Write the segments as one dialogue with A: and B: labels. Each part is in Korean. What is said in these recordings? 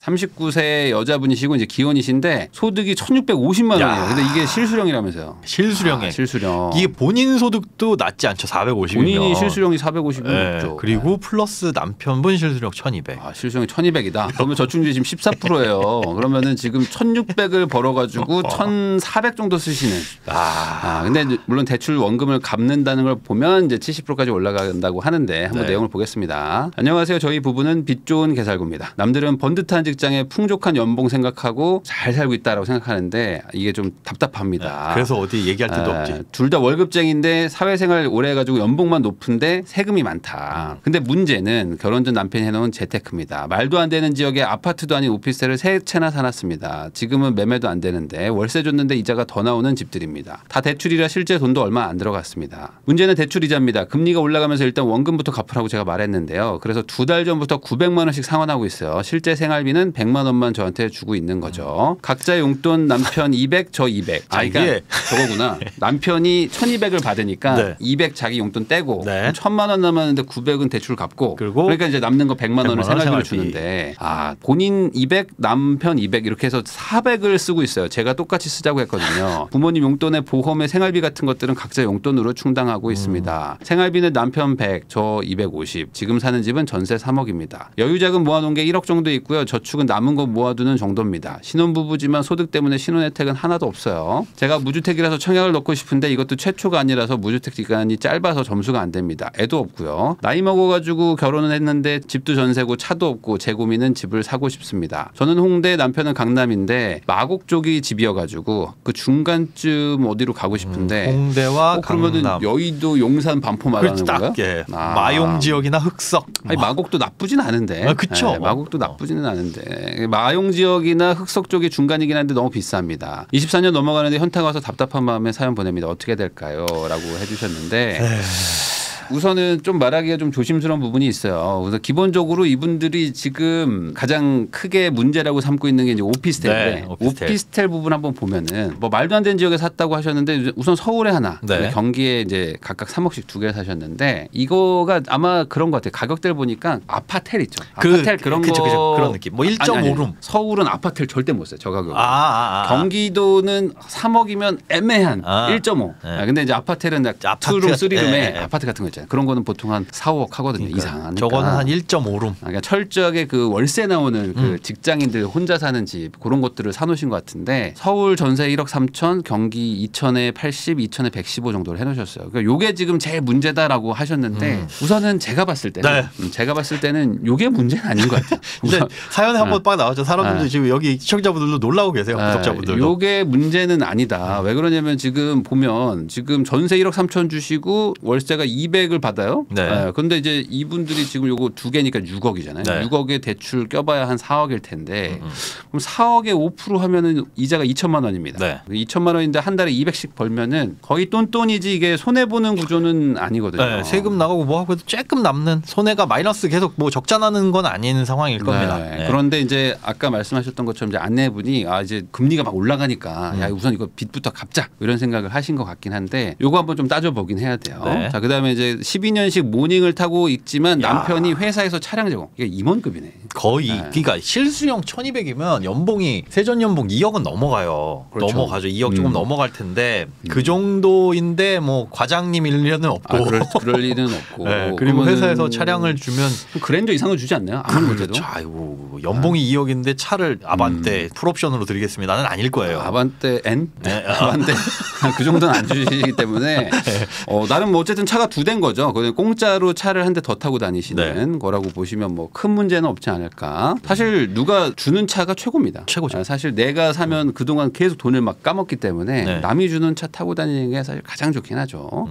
A: 39세 여자분이시고 이제 기혼이신데 소득이 1,650만 원이에요. 근데 이게 실수령이라면서요.
B: 실수령에.
A: 실수령.
B: 이게 본인 소득도 낮지 않죠. 450이면.
A: 본인이 실수령이 450이면 높죠.
B: 그리고 플러스 남편분 실수령 1,200.
A: 실수령이 1,200이다. 그러면 저축률이 지금 14%예요. 그러면은 지금 1,600을 벌어가지고 1,400 정도 쓰시는. 근데 물론 대출 원금을 갚는다는 걸 보면 이제 70%까지 올라간다고 하는데 한번 내용을 보겠습니다. 안녕하세요. 저희 부부는 빚 좋은 개살구입니다. 남들은 번듯한 직장에 풍족한 연봉 생각하고 잘 살고 있다라고 생각하는데 이게 좀 답답합니다.
B: 그래서 어디 얘기할 데도 없지.
A: 둘 다 월급쟁인데 사회생활 오래 해가지고 연봉만 높은데 세금이 많다. 근데 문제는 결혼 전 남편이 해놓은 재테크입니다. 말도 안 되는 지역에 아파트도 아닌 오피스텔을 3채나 사놨습니다. 지금은 매매도 안 되는데 월세 줬는데 이자가 더 나오는 집들입니다. 다 대출이라 실제 돈도 얼마 안 들어갔습니다. 문제는 대출 이자입니다. 금리가 올라가면서 일단 원금부터 갚으라고 제가 말했는데요. 그래서 2달 전부터 900만 원씩 상환하고 있어요. 실제 생활비는 100만 원만 저한테 주고 있는 거죠. 각자 용돈 남편 200, 저 200. 그러니까 저거구나. 남편이 1,200을 받으니까 200 자기 용돈 떼고 1,000만 원 남았는데 900은 대출 갚고 그러니까 이제 남는 거 100만 원을 생활비를 주는데 본인 200, 남편 200 이렇게 해서 400을 쓰고 있어요. 제가 똑같이 쓰자고 했거든요. 부모님 용돈에 보험에 생활비 같은 것들은 각자 용돈으로 충당하고 있습니다. 생활비는 남편 100, 저 250. 지금 사는 집은 전세 3억입니다. 여유자금 모아놓은 게 1억 정도 있고요. 저축은 남은 거 모아두는 정도입니다. 신혼부부지만 소득 때문에 신혼혜택은 하나도 없어요. 제가 무주택이라서 청약을 넣고 싶은데 이것도 최초가 아니라서 무주택 기간이 짧아서 점수가 안 됩니다. 애도 없고요. 나이 먹어가지고 결혼은 했는데 집도 전세고 차도 없고 제 고민은 집을 사고 싶습니다. 저는 홍대, 남편은 강남인데 마곡 쪽이 집이어가지고 그 중간쯤 어디로 가고 싶은데
B: 홍대와
A: 그러면은
B: 강남.
A: 여의도, 용산, 반포 말하는 건가요?
B: 마용 지역이나 흑석.
A: 아니, 마곡도 나쁘진 않은데.
B: 그렇죠.
A: 마곡도 나쁘지는 않은데 마용 지역이나 흑석 쪽이 중간이긴 한데 너무 비쌉니다. 24년 넘어가는데 현타 와서 답답한 마음에 사연 보냅니다. 어떻게 될까요? 라고 해주셨는데 우선은 좀 말하기가 좀 조심스러운 부분이 있어요. 그래서 기본적으로 이분들이 지금 가장 크게 문제라고 삼고 있는 게 이제 오피스텔인데 오피스텔 부분 한번 보면은 뭐 말도 안 되는 지역에 샀다고 하셨는데 우선 서울에 하나, 경기에 이제 각각 3억씩 2개를 사셨는데 이거가 아마 그런 것 같아요. 가격대를 보니까 아파텔 있죠. 아파텔 그런 거
B: 그런 느낌. 뭐 1.5룸.
A: 서울은 아파텔 절대 못 사요. 저 가격에. 경기도는 3억이면 애매한 1.5. 근데 이제 아파텔은 2룸, 3룸에 아파트 같은 거 그런 거는 보통 한 4, 5억 하거든요. 이상.
B: 저거는 한 1.5룸.
A: 그러니까 철저하게 그 월세 나오는 그 직장인들 혼자 사는 집 그런 것들을 사놓으신 것 같은데 서울 전세 1억 3천, 경기 2천에 80, 2천에 115 정도를 해놓으셨어요. 그러니까 요게 지금 제일 문제다라고 하셨는데 우선은 제가 봤을 때는 요게 문제는 아닌 것 같아요.
B: 근데 사연에 한번 빡 나왔죠. 사람들도 지금 여기 시청자분들도 놀라고 계세요. 구독자분들도.
A: 요게 문제는 아니다. 왜 그러냐면 지금 보면 지금 전세 1억 3천 주시고 월세가 200을 받아요. 그런데 이제 이분들이 지금 요거 2개니까 6억이잖아요. 6억에 대출 껴봐야 한 4억일 텐데 그럼 4억에 5% 하면은 이자가 2천만 원입니다. 2천만 원인데 한 달에 200씩 벌면은 거의 똔똔이지 이게 손해 보는 구조는 아니거든요.
B: 세금 나가고 뭐 하고 조금 남는 손해가 마이너스 계속 뭐 적자 나는 건 아닌 상황일 겁니다.
A: 그런데 이제 아까 말씀하셨던 것처럼 이제 아내분이 이제 금리가 막 올라가니까 야 우선 이거 빚부터 갚자 이런 생각을 하신 것 같긴 한데 요거 한번 좀 따져보긴 해야 돼요. 자 그다음에 이제 12년씩 모닝을 타고 있지만 남편이 회사에서 차량 제공. 이게 임원급이네.
B: 거의. 그러니까 실수령 1,200이면 연봉이 세전 연봉 2억은 넘어가요. 넘어가죠. 2억 조금 넘어갈 텐데 그 정도인데 뭐 과장님 일은 없고.
A: 그럴 일은 없고.
B: 그리고 회사에서 차량을 주면
A: 그랜저 이상을 주지 않나요? 아무리 못해도.
B: 아이고 연봉이 2억인데 차를 아반떼 풀옵션으로 드리겠습니다는 아닐 거예요.
A: 아반떼 N? 아반떼 그 정도는 안 주시기 때문에 나름 뭐 어쨌든 차가 2대인 거죠. 공짜로 차를 한 대 더 타고 다니시는 거라고 보시면 뭐 큰 문제는 없지 않을까. 사실 누가 주는 차가 최고입니다.
B: 최고죠.
A: 사실 내가 사면 그동안 계속 돈을 막 까먹기 때문에 남이 주는 차 타고 다니는 게 사실 가장 좋긴 하죠.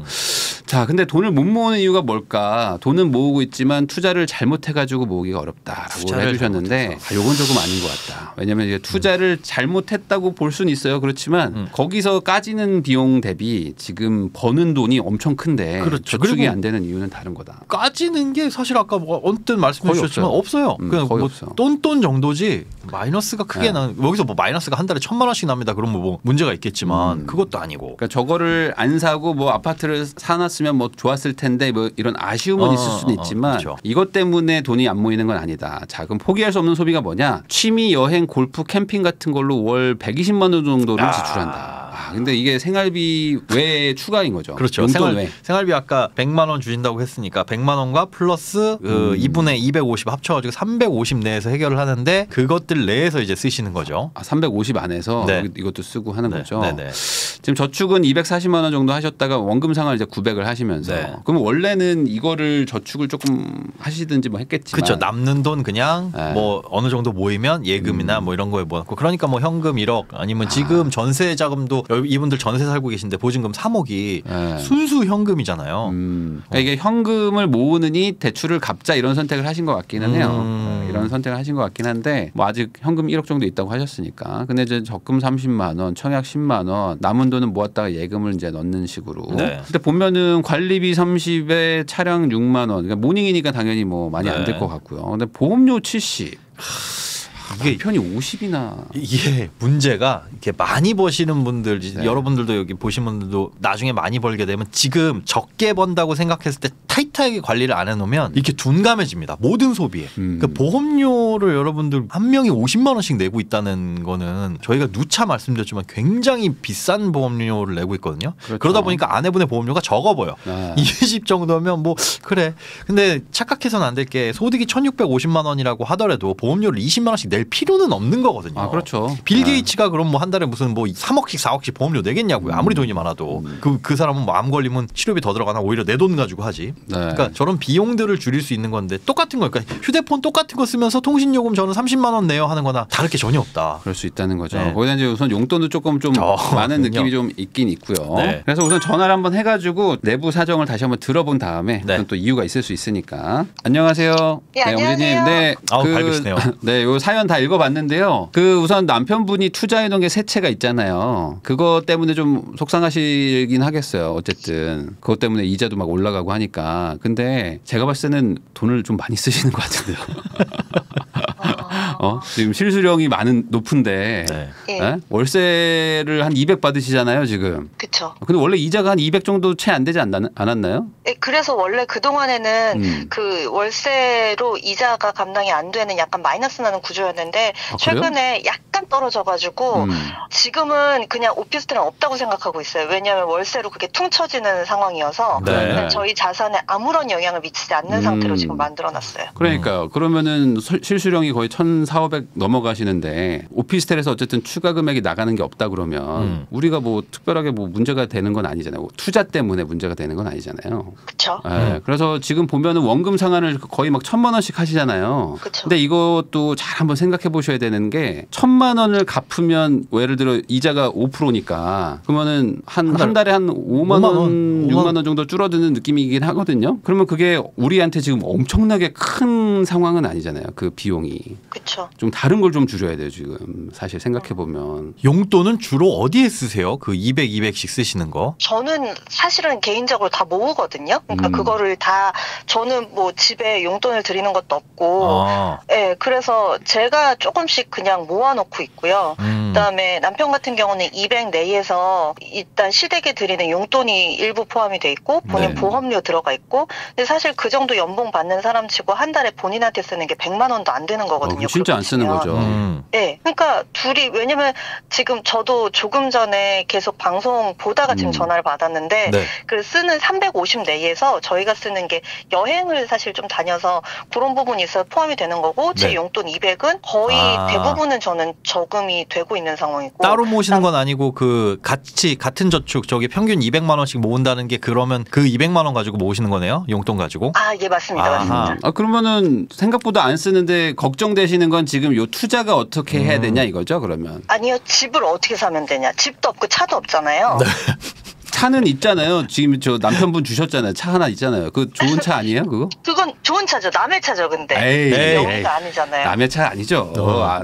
A: 자, 근데 돈을 못 모으는 이유가 뭘까? 돈은 모으고 있지만 투자를 잘못해가지고 모으기가 어렵다라고 해주셨는데 요건 조금 아닌 것 같다. 왜냐하면 이제 투자를 잘못했다고 볼 수는 있어요. 그렇지만 거기서 까지는 비용 대비 지금 버는 돈이 엄청 큰데 저축이 안 되는 이유는 다른 거다.
B: 까지는 게 사실 아까 뭐 언뜻 말씀해 주셨지만 없어요. 그냥
A: 거의
B: 뭐
A: 없어.
B: 똔똔 정도지 마이너스가 크게 여기서 뭐 마이너스가 한 달에 1,000만 원씩 납니다. 그러면 뭐 문제가 있겠지만 그것도 아니고.
A: 그러니까 저거를 안 사고 뭐 아파트를 사놨으면 뭐 좋았을 텐데 뭐 이런 아쉬움은 있을 수는 있지만
B: 그렇죠.
A: 이것 때문에 돈이 안 모이는 건 아니다. 자, 그럼 포기할 수 없는 소비가 뭐냐? 취미, 여행, 골프, 캠핑 같은 걸로 월 120만 원 정도를 지출한다. 근데 이게 생활비 외에 추가인 거죠.
B: 그렇죠. 생활비 아까 100만 원 주신다고 했으니까 100만 원과 플러스 2분의 250 합쳐가지고 350 내에서 해결을 하는데 그것들 내에서 이제 쓰시는 거죠.
A: 350 안에서
B: 네.
A: 이것도 쓰고 하는 거죠.
B: 네네.
A: 지금 저축은 240만 원 정도 하셨다가 원금 상환을 이제 900을 하시면서
B: 네.
A: 그럼 원래는 이거를 저축을 조금 하시든지 뭐 했겠지만
B: 그렇죠. 남는 돈 그냥
A: 네.
B: 뭐 어느 정도 모이면 예금이나 뭐 이런 거에 모았고 그러니까 뭐 현금 1억 아니면 지금 전세 자금도 이분들 전세 살고 계신데 보증금 3억이
A: 네.
B: 순수 현금이잖아요.
A: 그러니까 이게 현금을 모으느니 대출을 갚자 이런 선택을 하신 것 같기는 해요. 이런 선택을 하신 것 같긴 한데 뭐 아직 현금 1억 정도 있다고 하셨으니까 근데 이제 적금 30만 원, 청약 10만 원, 남은 돈은 모았다가 예금을 이제 넣는 식으로.
B: 네.
A: 근데 보면은 관리비 30에 차량 6만 원. 그러니까 모닝이니까 당연히 뭐 많이 안 들 것 같고요. 근데 보험료 70. 이게 편이 50이나
B: 이게 문제가 이렇게 많이 버시는 분들 여러분들도 여기 보신 분들도 나중에 많이 벌게 되면 지금 적게 번다고 생각했을 때 타이트하게 관리를 안 해놓으면 이렇게 둔감해집니다. 모든 소비에. 그러니까 보험료를 여러분들 한 명이 50만 원씩 내고 있다는 거는 저희가 누차 말씀드렸지만 굉장히 비싼 보험료를 내고 있거든요.
A: 그렇죠.
B: 그러다 보니까 아내분의 보험료가 적어 보여. 20 정도면 뭐 그래. 근데 착각해서는 안 될 게 소득이 1,650만 원이라고 하더라도 보험료를 20만 원씩 낼 필요는 없는 거거든요.
A: 그렇죠.
B: 빌 게이츠가 그럼 뭐 한 달에 무슨 뭐 3억씩 4억씩 보험료 내겠냐고요. 아무리 돈이 많아도. 그 사람은 뭐 암 걸리면 치료비 더 들어가나 오히려 내 돈 가지고 하지.
A: 네.
B: 그러니까 저런 비용들을 줄일 수 있는 건데 똑같은 거. 그러니까 휴대폰 똑같은 거 쓰면서 통신요금 저는 30만 원 내요 하는 거나 다를 게 전혀 없다.
A: 그럴 수 있다는 거죠.
B: 네.
A: 거기다 이제 우선 용돈도 조금 좀 많은 느낌이 좀 있긴 있고요.
B: 네.
A: 그래서 우선 전화를 한번 해가지고 내부 사정을 다시 한번 들어본 다음에
B: 네.
A: 또 이유가 있을 수 있으니까. 안녕하세요.
C: 네, 안녕하세요.
A: 엄지님. 네,
B: 밝으시네요.
A: 네, 요 사연 다 읽어봤는데요. 그 우선 남편분이 투자해놓은 게 세 채가 있잖아요. 그것 때문에 좀 속상하시긴 하겠어요. 어쨌든 그것 때문에 이자도 막 올라가고 하니까. 근데 제가 봤을 때는 돈을 좀 많이 쓰시는 것 같은데요. 지금 실수령이 높은데
B: 네.
C: 예.
A: 월세를 한 200 받으시잖아요 지금.
C: 그쵸.
A: 근데 원래 이자가 한 200 정도 채 안 되지 않았나요?
C: 예, 그래서 원래 그동안에는 그 월세로 이자가 감당이 안 되는 약간 마이너스 나는 구조였는데 최근에 약간 떨어져가지고 지금은 그냥 오피스텔은 없다고 생각하고 있어요. 왜냐하면 월세로 그게 퉁 쳐지는 상황이어서
B: 네.
C: 저희 자산에 아무런 영향을 미치지 않는 상태로 지금 만들어놨어요.
A: 그러니까요. 그러면은 실수령이 거의 1,400 넘어가시는데 오피스텔에서 어쨌든 추가 금액이 나가는 게 없다 그러면 우리가 뭐 특별하게 뭐 문제가 되는 건 아니잖아요. 투자 때문에 문제가 되는 건 아니잖아요.
C: 그렇죠.
A: 네, 그래서 지금 보면은 원금 상환을 거의 막 1,000만 원씩 하시잖아요.
C: 그쵸.
A: 근데 이것도 잘 한번 생각해 보셔야 되는 게 1,000만 원을 갚으면 예를 들어 이자가 5%니까 그러면은 한 달에 한 5만 원, 6만 원 정도 줄어드는 느낌이긴 하거든요. 그러면 그게 우리한테 지금 엄청나게 큰 상황은 아니잖아요. 그 비용이.
C: 그렇죠.
A: 좀 다른 걸 좀 줄여야 돼요, 지금. 사실 생각해 보면.
B: 용돈은 주로 어디에 쓰세요? 그 200, 200씩 쓰시는 거?
C: 저는 사실은 개인적으로 다 모으거든요. 그러니까 그거를 다 저는 뭐 집에 용돈을 드리는 것도 없고, 예, 그래서 제가 조금씩 그냥 모아놓고 있고요. 그다음에 남편 같은 경우는 200 내에서 일단 시댁에 드리는 용돈이 일부 포함이 돼 있고 본인
B: 네.
C: 보험료 들어가 있고, 근데 사실 그 정도 연봉 받는 사람치고 한 달에 본인한테 쓰는 게 100만 원도 안 되는 거거든요.
A: 진짜 안 쓰는 거죠.
C: 네, 그러니까 둘이 왜냐면 지금 저도 조금 전에 계속 방송 보다가 지금 전화를 받았는데
B: 네.
C: 그 쓰는 350 내에서 저희가 쓰는 게 여행을 사실 좀 다녀서 그런 부분이 있어서 포함이 되는 거고 제
B: 네.
C: 용돈 200은 거의 대부분은 저는 저금이 되고 있는 상황이고
B: 따로 모시는 건 아니고 그 같은 저축 저기 평균 200만 원씩 모은다는 게 그러면 그 200만 원 가지고 모으시는 거네요? 용돈 가지고?
C: 아, 예, 맞습니다. 맞습니다.
A: 그러면은 생각보다 안 쓰는데 걱정되시는 건 지금 요 투자가 어떻게 해야 되냐 이거죠, 그러면?
C: 아니요, 집을 어떻게 사면 되냐. 집도 없고 차도 없잖아요.
A: 차는 있잖아요. 지금 저 남편분 주셨잖아요. 차 하나 있잖아요. 그 좋은 차 아니에요, 그거?
C: 그건 좋은 차죠. 남의 차죠, 근데.
A: 에이.
C: 영어가 아니잖아요.
A: 남의 차 아니죠.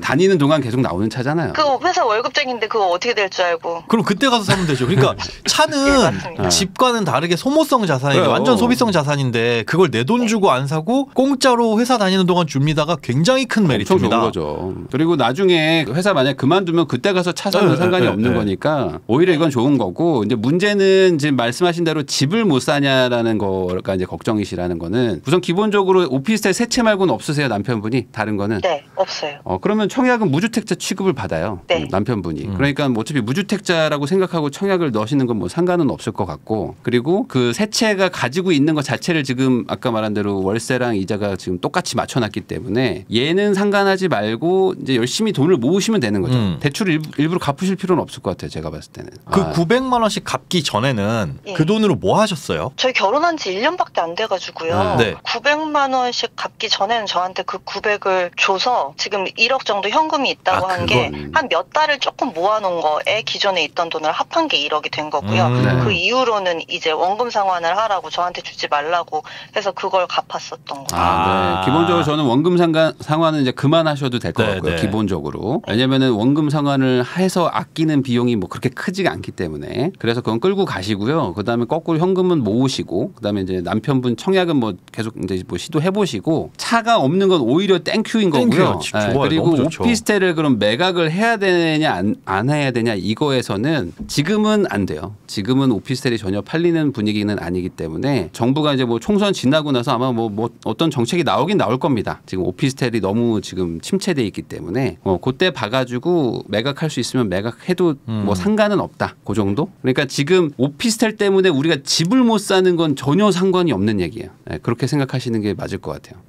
A: 다니는 동안 계속 나오는 차잖아요.
C: 그 회사 월급쟁인데 그거 어떻게 될 줄 알고.
B: 그럼 그때 가서 사면 되죠. 그러니까 차는
C: 맞습니다.
B: 집과는 다르게 소모성 자산인데
A: 그래요.
B: 완전 소비성 자산인데 그걸 내 돈 주고 안 사고 공짜로 회사 다니는 동안 줍니다가 굉장히 큰
A: 엄청 좋은
B: 메리트입니다.
A: 거죠. 그리고 나중에 회사 만약 그만두면 그때 가서 차 사면 상관이 없는 거니까 오히려 이건 좋은 거고 이제 문제는 지금 말씀하신 대로 집을 못 사냐라는 거가 이제 걱정이시라는 거는 우선 기본적으로 오피스텔 세 채 말고는 없으세요 남편분이 다른 거는?
C: 네, 없어요.
A: 그러면 청약은 무주택자 취급을 받아요.
C: 네.
A: 남편분이. 그러니까 뭐 어차피 무주택자라고 생각하고 청약을 넣으시는 건 뭐 상관은 없을 것 같고 그리고 그 세 채가 가지고 있는 것 자체를 지금 아까 말한 대로 월세랑 이자가 지금 똑같이 맞춰놨기 때문에 얘는 상관하지 말고 이제 열심히 돈을 모으시면 되는 거죠. 대출을 일부러 갚으실 필요는 없을 것 같아요. 제가 봤을 때는.
B: 그 900만 원씩 갚기 전에는
C: 예.
B: 그 돈으로 뭐 하셨어요?
C: 저희 결혼한 지 1년밖에 안 돼가지고요.
B: 네.
C: 900만 원씩 갚기 전에는 저한테 그 900을 줘서 지금 1억 정도 현금이 있다고 한 게
A: 그건.
C: 한 몇 달을 조금 모아놓은 거에 기존에 있던 돈을 합한 게 1억이 된 거고요.
A: 네.
C: 그 이후로는 이제 원금 상환을 하라고 저한테 주지 말라고 해서 그걸 갚았었던 거예요.
A: 네. 기본적으로 저는 원금 상환은 이제 그만하셔도 될 것
B: 네,
A: 같고요.
B: 네.
A: 기본적으로. 왜냐면은 원금 상환을 해서 아끼는 비용이 뭐 그렇게 크지가 않기 때문에 그래서 그건 끌고 가시고요. 그다음에 거꾸로 현금은 모으시고 그다음에 이제 남편분 청약은 뭐 계속 이제 뭐 시도해 보시고 차가 없는 건 오히려 땡큐인 거고요.
B: 땡큐요. 좋아요.
A: 그리고
B: 너무 좋죠.
A: 오피스텔을 그럼 매각을 해야 되냐 안 해야 되냐 이거에서는 지금은 안 돼요. 지금은 오피스텔이 전혀 팔리는 분위기는 아니기 때문에 정부가 이제 뭐 총선 지나고 나서 아마 뭐 어떤 정책이 나오긴 나올 겁니다. 지금 오피스텔이 너무 지금 침체돼 있기 때문에 그때 봐가지고 매각할 수 있으면 매각해도 뭐 상관은 없다. 그 정도? 그러니까 지금 오피스텔 때문에 우리가 집을 못 사는 건 전혀 상관이 없는 얘기예요. 네, 그렇게 생각하시는 게 맞을 것 같아요.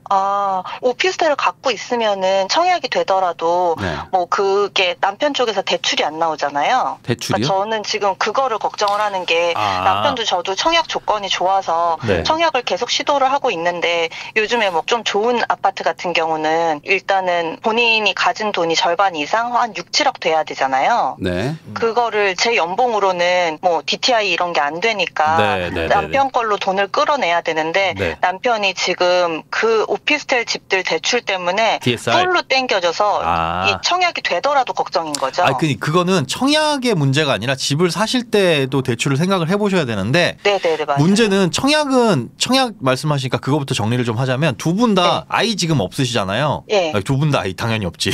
C: 오피스텔을 갖고 있으면은 청약이 되더라도
A: 네.
C: 뭐 그게 남편 쪽에서 대출이 안 나오잖아요.
A: 대출이요?
C: 그러니까 저는 지금 그거를 걱정을 하는 게 남편도 저도 청약 조건이 좋아서
B: 네.
C: 청약을 계속 시도를 하고 있는데 요즘에 뭐 좀 좋은 아파트 같은 경우는 일단은 본인이 가진 돈이 절반 이상 한 6, 7억 돼야 되잖아요.
A: 네.
C: 그거를 제 연봉으로는 뭐 DTI 이런 게 안 되니까
B: 네.
C: 남편 걸로 돈을 끌어내야 되는데
B: 네.
C: 남편이 지금 그 오피스텔 집들 대출 때문에
B: DSR?
C: 홀로 땡겨져서 이 청약이 되더라도 걱정인 거죠.
B: 그거는 청약의 문제가 아니라 집을 사실 때도 대출을 생각을 해보셔야 되는데
C: 네네네 맞아요.
B: 문제는 청약 말씀하시니까 그거부터 정리를 좀 하자면 두 분 다
C: 네.
B: 아이 지금 없으시잖아요.
C: 예.
B: 두 분 다 아이 당연히 없지.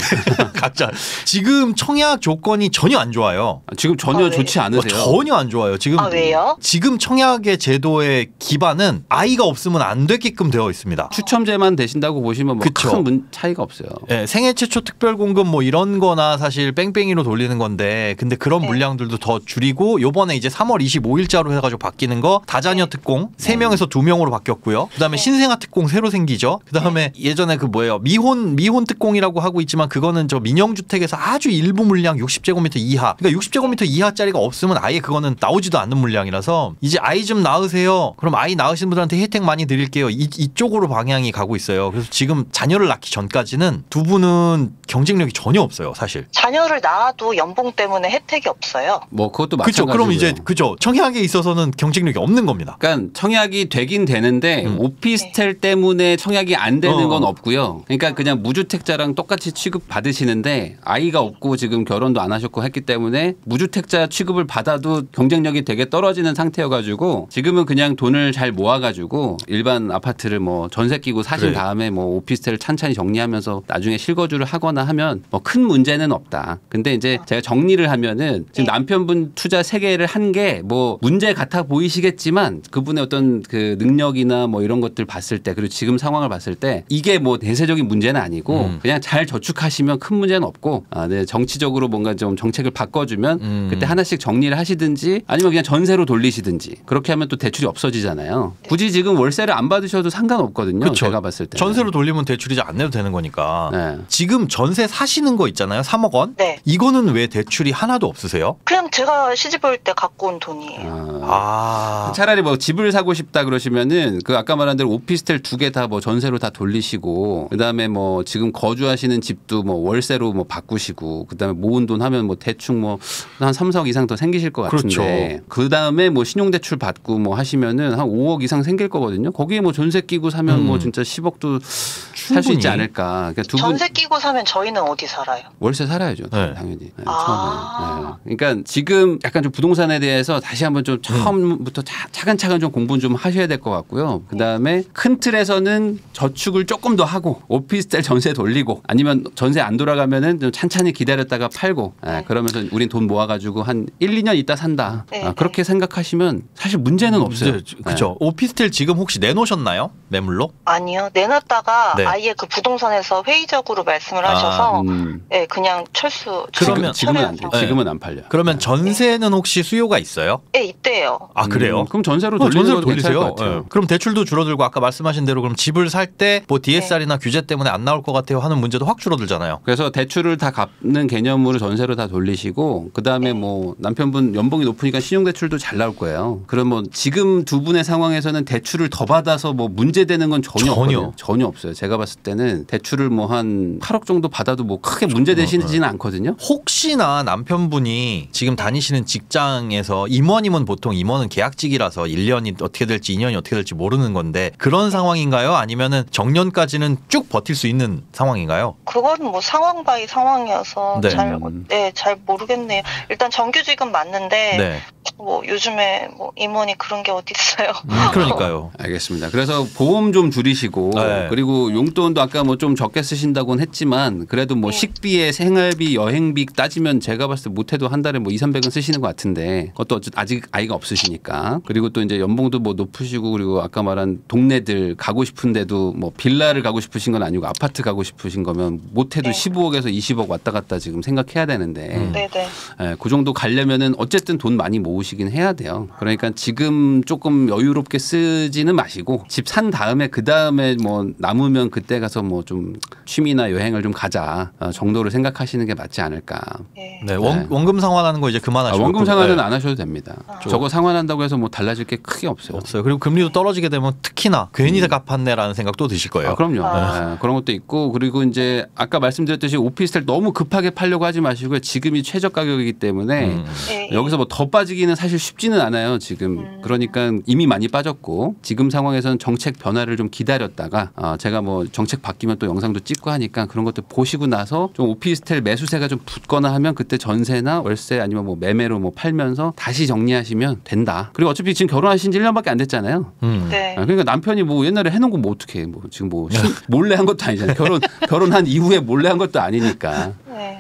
B: 각자 지금 청약 조건이 전혀 안 좋아요.
A: 지금 전혀
C: 왜?
A: 좋지 않으세요?
B: 전혀 안 좋아요. 지금
C: 왜요?
B: 지금 청약의 제도의 기반은 아이가 없으면 안 되게끔 되어 있습니다.
A: 추첨제만 되신다고 보시면 뭐
B: 그쵸.
A: 큰 차이가 없어요.
B: 네, 생애 최초 특별 공급 뭐 이런 거나 사실 뺑뺑이로 돌리는 건데 근데 그런
C: 네.
B: 물량들도 더 줄이고 요번에 이제 3월 25일자로 해가지고 바뀌는 거 다자녀 특공 3명에서 2명으로 바뀌었고요. 그다음에 신생아 특공 새로 생기죠. 그다음에 예전에 그 뭐예요 미혼 특공이라고 하고 있지만 그거는 저 민영주택에서 아주 일부 물량 60제곱미터 이하 그러니까 60제곱미터 이하짜리가 없으면 아예 그거는 나오지도 않는 물량이라서 이제 아이 좀 낳으세요. 그럼 아이 낳으신 분들한테 혜택 많이 드릴게요. 이쪽으로 방향이 가고 있어요. 그래서 지금 자녀를 낳기 전까지는 두 분은 경쟁력이 전혀 없어요, 사실.
C: 자녀를 낳아도 연봉 때문에 혜택이 없어요.
A: 뭐 그것도
B: 그렇죠.
A: 마찬가지고요.
B: 그럼 이제 청약에 있어서는 경쟁력이 없는 겁니다.
A: 그러니까 청약이 되긴 되는데 오피스텔 때문에 청약이 안 되는 건 없고요. 그러니까 그냥 무주택자랑 똑같이 취급 받으시는데 아이가 없고 지금 결혼도 안 하셨고 했기 때문에 무주택자 취급을 받아도 경쟁력이 되게 떨어지는 상태여가지고 지금은 그냥 돈을 잘 모아가지고 일반 아파트를 뭐 전세 끼고 사신
B: 그래.
A: 다음에 뭐 오피스텔을 찬찬히 정리하면서 나중에 실거주를 하거나 하면 뭐 큰 문제는 없다. 근데 이제 제가 정리를 하면은 지금 남편분 투자 3개를 한 게 뭐 문제 같아 보이시겠지만 그분의 어떤 그 능력이나 뭐 이런 것들 봤을 때 그리고 지금 상황을 봤을 때 이게 뭐 대세적인 문제는 아니고 그냥 잘 저축하시면 큰 문제는 없고 네, 정치적으로 뭔가 좀 정책을 바꿔주면 그때 하나씩 정리를 하시든지 아니면 그냥 전세로 돌리시든지 그렇게 하면 또 대출이 없어지잖아요. 굳이 지금 월세를 안 받으셔도 상관없거든요.
B: 그쵸.
A: 제가 봤을 때
B: 전세로 돌리면 대출이자 안 내도 되는 거니까.
A: 네.
B: 지금 전세 사시는 거 있잖아요. 3억 원.
C: 네.
B: 이거는 왜 대출이 하나도 없으세요?
C: 그냥 제가 시집 올 때 갖고 온 돈이에요.
A: 차라리 뭐 집을 사고 싶다 그러시면은 그 아까 말한 대로 오피스텔 2개 다 뭐 전세로 다 돌리시고 그다음에 뭐 지금 거주하시는 집도 뭐 월세로 뭐 바꾸시고 그다음에 모은 돈 하면 뭐 대충 뭐 한 3, 4억 이상 더 생기실 것 같은데
B: 그렇죠.
A: 그다음에 뭐 신용대출 받고 뭐 하시면은 한 5억 이상 생길 거거든요. 거기에 뭐 전세 끼고 사면 뭐 진짜 10억도 살 수 있지 않을까. 그러니까
C: 전세 끼고 사면 저희는 어디 살아요?
A: 월세 살아야죠.
B: 네.
A: 당연히. 네, 처음에. 네. 그러니까 지금 약간 좀 부동산에 대해서 다시 한번 좀 처음부터 차근차근 좀 공부는 좀 하셔야 될 것 같고요. 그다음에 큰 틀에서는 저축을 조금 더 하고 오피스텔 전세 돌리고 아니면 전세 안 돌아가면은 좀 찬찬히 기다렸다가 팔고 그러면서 우린 돈 모아가지고 한 1, 2년 있다 산다. 그렇게 생각하시면 사실 문제는 없어요.
B: 그렇죠. 오피스텔 지금 혹시 내놓으셨나요? 매물로?
C: 아니요. 내놨다가
B: 네.
C: 아예 그 부동산에서 회의적으로 말씀을 하셔서 네, 그냥
B: 그러면
A: 지금은 안 돼. 지금은 안 팔려.
B: 그러면 전세는 혹시 수요가 있어요?
C: 네, 있대요.
B: 아 그래요?
A: 그럼 전세로 돌리는 것도 괜찮을 것 같아요.
B: 그럼 대출도 줄어들고 아까 말씀하신 대로 그럼 집을 살 때 뭐 DSR이나 규제 때문에 안 나올 것 같아요 하는 문제도 확 줄어들잖아요.
A: 그래서 대출을 다 갚는 개념으로 전세로 다 돌리시고 그다음에 뭐 남편분 연봉이 높으니까 신용대출도 잘 나올 거예요. 그럼 뭐 지금 두 분의 상황에서는 대출을 더 받아서 뭐 문제되는 건 전혀 없어요. 제가 봤을 때는 대출을 뭐 한 8억 정도 받아도 뭐 크게 문제되시지는 않거든요.
B: 혹시나 남편분이 지금 다니시는 직장에서 임원이면 보통 임원은 계약직이라서 1년이 어떻게 될지 2년이 어떻게 될지 모르는 건데 그런 상황인가요? 아니면은 정년까지는 쭉 버틸 수 있는 상황인가요?
C: 그건 뭐 상황 바이 상황이어서
B: 네.
C: 잘 모르겠네요. 일단 정규직은 맞는데
B: 네.
C: 뭐 요즘에 뭐 임원이 그런 게 어디 있어요.
B: 그러니까요.
A: 알겠습니다. 그래서 보험 좀 줄이시고
B: 네.
A: 그리고 용돈도 아까 뭐 좀 적게 쓰신다고는 했지만 그래도 뭐 식비에 생활비 여행비 따지면 제가 봤을 때 못해도 한 달에 뭐 2, 300은 쓰시는 것 같은데 그것도 아직 아이가 없으시니까 그리고 또 이제 연봉도 뭐 높으시고 그리고 아까 말한 동네들 가고 싶은데도 뭐 빌라를 가고 싶으신 건 아니고 아파트 가고 싶으신 거면 못해도 15억에서 20억 왔다 갔다 지금 생각해야 되는데 그 정도 가려면은 어쨌든 돈 많이 모으시긴 해야 돼요. 그러니까 지금 조금 여유롭게 쓰지는 마시고 집 산 다음에 그 다음에 뭐 남으면 그때 가서 뭐 좀 취미나 여행을 좀 가자 정도로 생각하시는 게 맞지 않을까.
B: 네, 원금 상환하는 거 이제 그만하시고
A: 원금 상환은 안 하셔도 됩니다. 저거 상환한다고 해서 뭐 달라질 게 크게 없어요.
B: 그리고 금리도 떨어지게 되면 특히나 괜히 갚았네라는 생각도 드실 거예요.
A: 그럼요. 네, 그런 것도 있고 그리고 이제 아까 말씀드렸듯이 오피스텔 너무 급하게 팔려고 하지 마시고요. 지금이 최저 가격이기 때문에 여기서 뭐 더 빠지기는 사실 쉽지는 않아요. 지금 그러니까 이미 많이 빠졌고 지금 상황에서는 정책 변화를 좀 기다렸다가 제가 뭐 정책 바뀌면 또 영상도 찍고 하니까 그런 것들 보시고 나서 좀 오피스텔 매수세가 좀 붙거나 하면 그때 전세나 월세 아니면 뭐 매매로 뭐 팔면서 다시 정리하시면 된다. 그리고 어차피 지금 결혼하신 지 1년밖에 안 됐잖아요. 그러니까 남편이 뭐 옛날에 해놓은 거 뭐 어떻게 뭐 지금 뭐 몰래 한 것도 아니잖아요. 결혼한 이후에 몰래 한 것도 아니니까.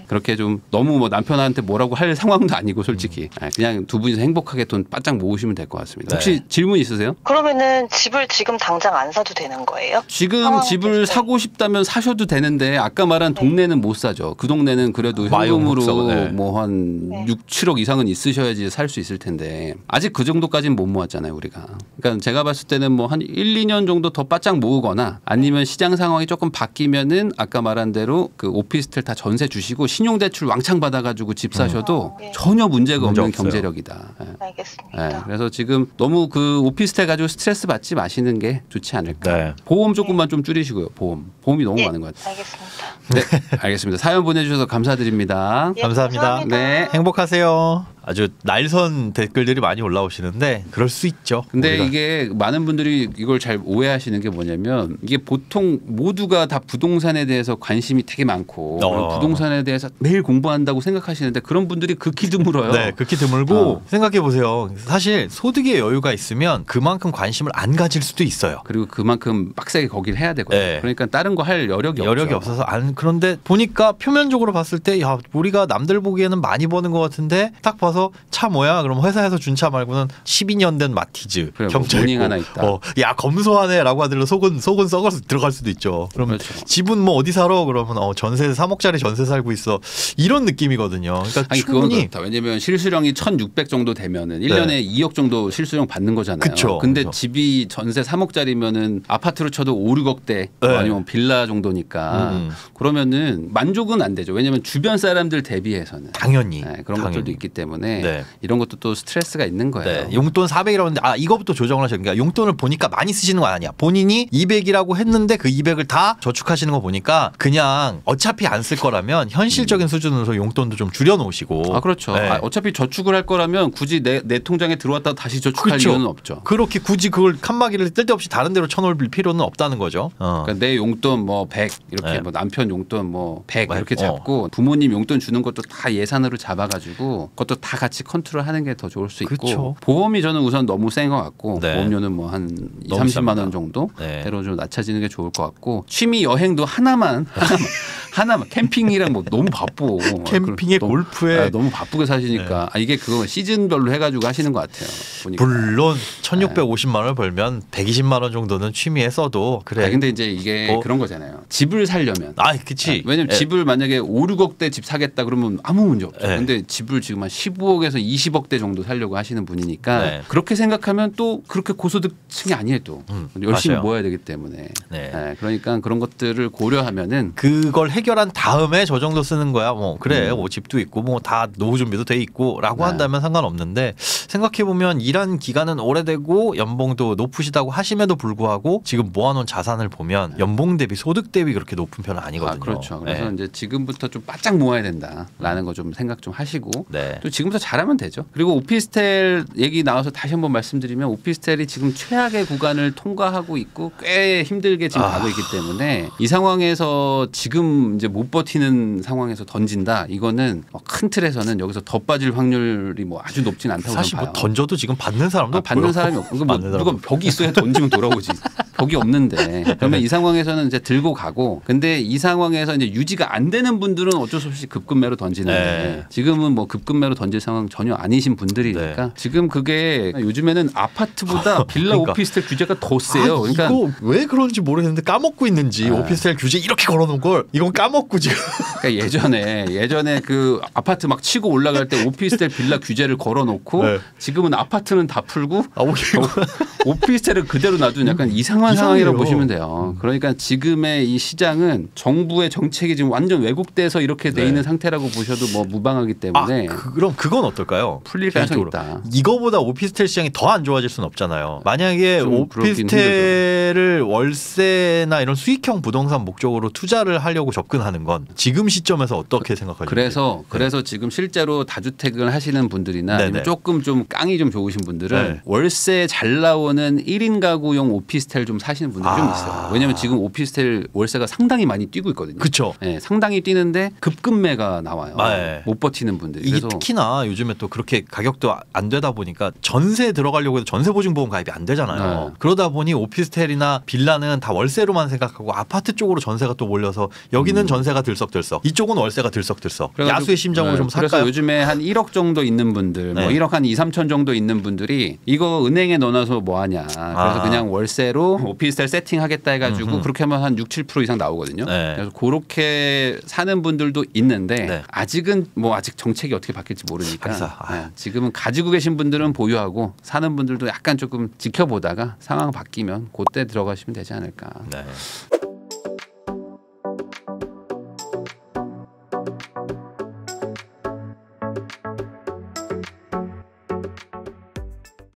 A: 그렇게 좀 너무 뭐 남편한테 뭐라고 할 상황도 아니고 솔직히 그냥 두 분이서 행복하게 돈 바짝 모으시면 될 것 같습니다. 혹시 질문 있으세요?
C: 그러면은 집을 지금 당장 안 사도 되는 거예요?
A: 지금 집을 사고 싶다면 사셔도 되는데 아까 말한 동네는 못 사죠. 그 동네는 그래도 현금으로 뭐 한 6, 7억 이상은 있으셔야지 살 수 있을 텐데 아직 그 정도까지는 못 모았잖아요 우리가. 그러니까 제가 봤을 때는 뭐 한 1, 2년 정도 더 바짝 모으거나 아니면 시장 상황이 조금 바뀌면은 아까 말한 대로 그 오피스텔 다 전세 주시고 신용대출 왕창 받아가지고 집 사셔도 전혀 문제가 없는 경제력이다.
C: 알겠습니다.
A: 그래서 지금 너무 그 오피스텔 가지고 스트레스 받지 마시는 게 좋지 않을까. 보험 조금만 좀 줄이시고요. 보험이 너무 많은 것 같아요.
C: 알겠습니다.
A: 네, 알겠습니다. 사연 보내주셔서 감사드립니다.
B: 감사합니다.
A: 네,
B: 행복하세요. 아주 날선 댓글들이 많이 올라오시는데 그럴 수 있죠.
A: 근데 이게 많은 분들이 이걸 잘 오해하시는 게 뭐냐면 이게 보통 모두가 다 부동산에 대해서 관심이 되게 많고 부동산에 대해서 매일 공부한다고 생각하시는데 그런 분들이 극히 드물어요.
B: 네, 극히 드물고 생각해 보세요. 사실 소득의 여유가 있으면 그만큼 관심을 안 가질 수도 있어요.
A: 그리고 그만큼 빡세게 거기를 해야 되거든요. 그러니까 다른 거 할 여력이
B: 없어서 그런데 보니까 표면적으로 봤을 때 야, 우리가 남들 보기에는 많이 버는 것 같은데 딱 봐서 가서 차 뭐야? 그럼 회사에서 준 차 말고는 12년 된 마티즈
A: 그래,
B: 경차
A: 모닝
B: 있고.
A: 하나 있다.
B: 야 검소하네라고 하더라도 속은 썩어서 들어갈 수도 있죠. 그러면
A: 그렇죠.
B: 집은 뭐 어디 살아? 그러면 전세 3억짜리 전세 살고 있어. 이런 느낌이거든요. 그러니까
A: 아니 그건
B: 충분히
A: 그렇다. 왜냐면 실수령이 1,600 정도 되면은 1년에 2억 정도 실수령 받는 거잖아요.
B: 그쵸.
A: 근데
B: 그래서.
A: 집이 전세 3억짜리면은 아파트로 쳐도 5, 6억대
B: 네.
A: 아니면 빌라 정도니까 그러면은 만족은 안 되죠. 왜냐면 주변 사람들 대비해서는
B: 당연히
A: 네, 그런
B: 당연히.
A: 것들도 있기 때문에
B: 네.
A: 이런 것도 또 스트레스가 있는 거예요.
B: 네, 용돈 400이라고 했는데 이거부터 조정을 하셔야 그러니까 용돈을 보니까 많이 쓰시는 거 아니야. 본인이 200이라고 했는데 그 200을 다 저축하시는 거 보니까 그냥 어차피 안 쓸 거라면 현실적인 수준으로 용돈도 좀 줄여놓으시고.
A: 그렇죠.
B: 네.
A: 어차피 저축을 할 거라면 굳이 내 통장에 들어왔다 다시 저축할
B: 그렇죠.
A: 이유는 없죠.
B: 그렇게 굳이 그걸 칸막이를 쓸데없이 다른 데로 쳐놓을 필요는 없다는 거죠.
A: 그러니까 내 용돈 뭐 100 이렇게
B: 네.
A: 뭐 남편 용돈 뭐 100 이렇게
B: 어.
A: 잡고 부모님 용돈 주는 것도 다 예산으로 잡아가지고 그것도 다 같이 컨트롤하는 게 더 좋을 수 있고
B: 그렇죠.
A: 보험이 저는 우선 너무 센 것 같고
B: 네.
A: 보험료는 뭐 한 2,
B: 너무
A: 30만
B: 쌉니다.
A: 원 정도
B: 네.
A: 대로 좀 낮춰지는 게 좋을 것 같고 취미 여행도 하나만 캠핑이랑 뭐 너무 바빠.
B: 캠핑에
A: 너무,
B: 골프에
A: 너무 바쁘게 사시니까 이게 그거 시즌별로 해가지고 하시는 것 같아요. 보니까.
B: 물론 1,650만 원을 벌면 120만 원 정도는 취미에 써도 그래.
A: 근데 이제 이게 그런 거잖아요. 집을 살려면.
B: 그치.
A: 왜냐면 집을 만약에 5, 6억대 집 사겠다 그러면 아무 문제 없죠.
B: 네.
A: 근데 집을 지금 한 15억에서 20억대 정도 살려고 하시는 분이니까
B: 네.
A: 그렇게 생각하면 또 그렇게 고소득층이 아니에도 열심히
B: 맞아요.
A: 모아야 되기 때문에.
B: 네.
A: 네, 그러니까 그런 것들을 고려하면은
B: 그걸 해결한 다음에 저 정도 쓰는 거야. 뭐 그래, 뭐 집도 있고 뭐 다 노후 준비도 돼 있고라고
A: 네.
B: 한다면 상관없는데 생각해 보면 일한 기간은 오래되고 연봉도 높으시다고 하심에도 불구하고 지금 모아놓은 자산을 보면 연봉 대비 소득 대비 그렇게 높은 편은 아니거든요.
A: 그렇죠. 그래서
B: 네.
A: 이제 지금부터 좀 바짝 모아야 된다라는 거 좀 생각 좀 하시고
B: 네.
A: 또 지금부터 잘하면 되죠. 그리고 오피스텔 얘기 나와서 다시 한번 말씀드리면 오피스텔이 지금 최악의 구간을 통과하고 있고 꽤 힘들게 지금 가고 있기 때문에 이 상황에서 지금 이제 못 버티는 상황에서 던진다. 이거는 큰 틀에서는 여기서 더 빠질 확률이 뭐 아주 높진 않다고
B: 사실
A: 저는
B: 뭐
A: 봐요.
B: 던져도 지금 받는 사람도
A: 받는
B: 없고요.
A: 사람이 없고 뭐
B: 받는 사람도
A: 누가 벽이 있어야 던지면 돌아오지. 벽이 없는데 그러면 이 상황에서는 이제 들고 가고 근데 이 상황에서 이제 유지가 안 되는 분들은 어쩔 수 없이 급급매로 던지는데
B: 네.
A: 지금은 뭐 급급매로 던질 상황 전혀 아니신 분들이니까
B: 네.
A: 지금 그게 요즘에는 아파트보다 빌라
B: 그러니까.
A: 오피스텔 규제가 더 세요. 그러니까
B: 이거 왜 그런지 모르겠는데 까먹고 있는지 오피스텔 규제 이렇게 걸어놓은 걸 이건 까먹고 지금.
A: 그러니까 예전에 그 아파트 막 치고 올라갈 때 오피스텔 빌라 규제를 걸어놓고
B: 네.
A: 지금은 아파트는 다 풀고
B: 이거
A: 오피스텔을 그대로 놔둔 약간 이상한
B: 이상해요.
A: 상황이라고 보시면 돼요. 그러니까 지금의 이 시장은 정부의 정책이 지금 완전 왜곡돼서 이렇게 돼
B: 네.
A: 있는 상태라고 보셔도 뭐 무방하기 때문에
B: 그럼 그건 어떨까요?
A: 풀릴 가능성이
B: 개인적으로.
A: 있다.
B: 이거보다 오피스텔 시장이 더 안 좋아질 수는 없잖아요. 만약에
A: 좀 그렇긴
B: 오피스텔을 월세나 이런 수익형 부동산 목적으로 투자를 하려고 접근하는 건 지금 시점에서 어떻게 생각하시나요?
A: 그래서 지금 실제로 다주택을 하시는 분들이나
B: 네네.
A: 아니면 조금 좀 깡이 좀 좋으신 분들은
B: 네.
A: 월세 잘 나오는 1인 가구용 오피스텔 좀 사시는 분들이 좀 있어요. 왜냐하면 지금 오피스텔 월세가 상당히 많이 뛰고 있거든요.
B: 그렇죠.
A: 네, 상당히 뛰는데 급급매가 나와요.
B: 네.
A: 못 버티는 분들이.
B: 이게
A: 그래서
B: 특히나 요즘에 또 그렇게 가격도 안 되다 보니까 전세 들어가려고 해도 전세보증보험 가입이 안 되잖아요.
A: 네.
B: 그러다 보니 오피스텔이나 빌라는 다 월세로만 생각하고 아파트 쪽으로 전세가 또 몰려서 여기는 전세가 들썩들썩 이쪽은 월세가 들썩들썩
A: 그래가지고-
B: 야수의 심정으로 좀
A: 그래서
B: 살까요?
A: 요즘에 한 1억 정도 있는 분들, 뭐
B: 네.
A: 1억 한 2, 3천 정도 있는 분들이 이거 은행에 넣어놔서 뭐 하냐. 그래서 그냥 월세로 오피스텔 세팅하겠다 해가지고 그렇게 하면 한 6, 7% 이상 나오거든요.
B: 네.
A: 그래서 그렇게 사는 분들도 있는데
B: 네.
A: 아직은 뭐 아직 정책이 어떻게 바뀔지 모르니까
B: 하기사.
A: 네. 지금은 가지고 계신 분들은 보유하고 사는 분들도 약간 조금 지켜보다가 상황 바뀌면 그때 들어가시면 되지 않을까.
B: 네.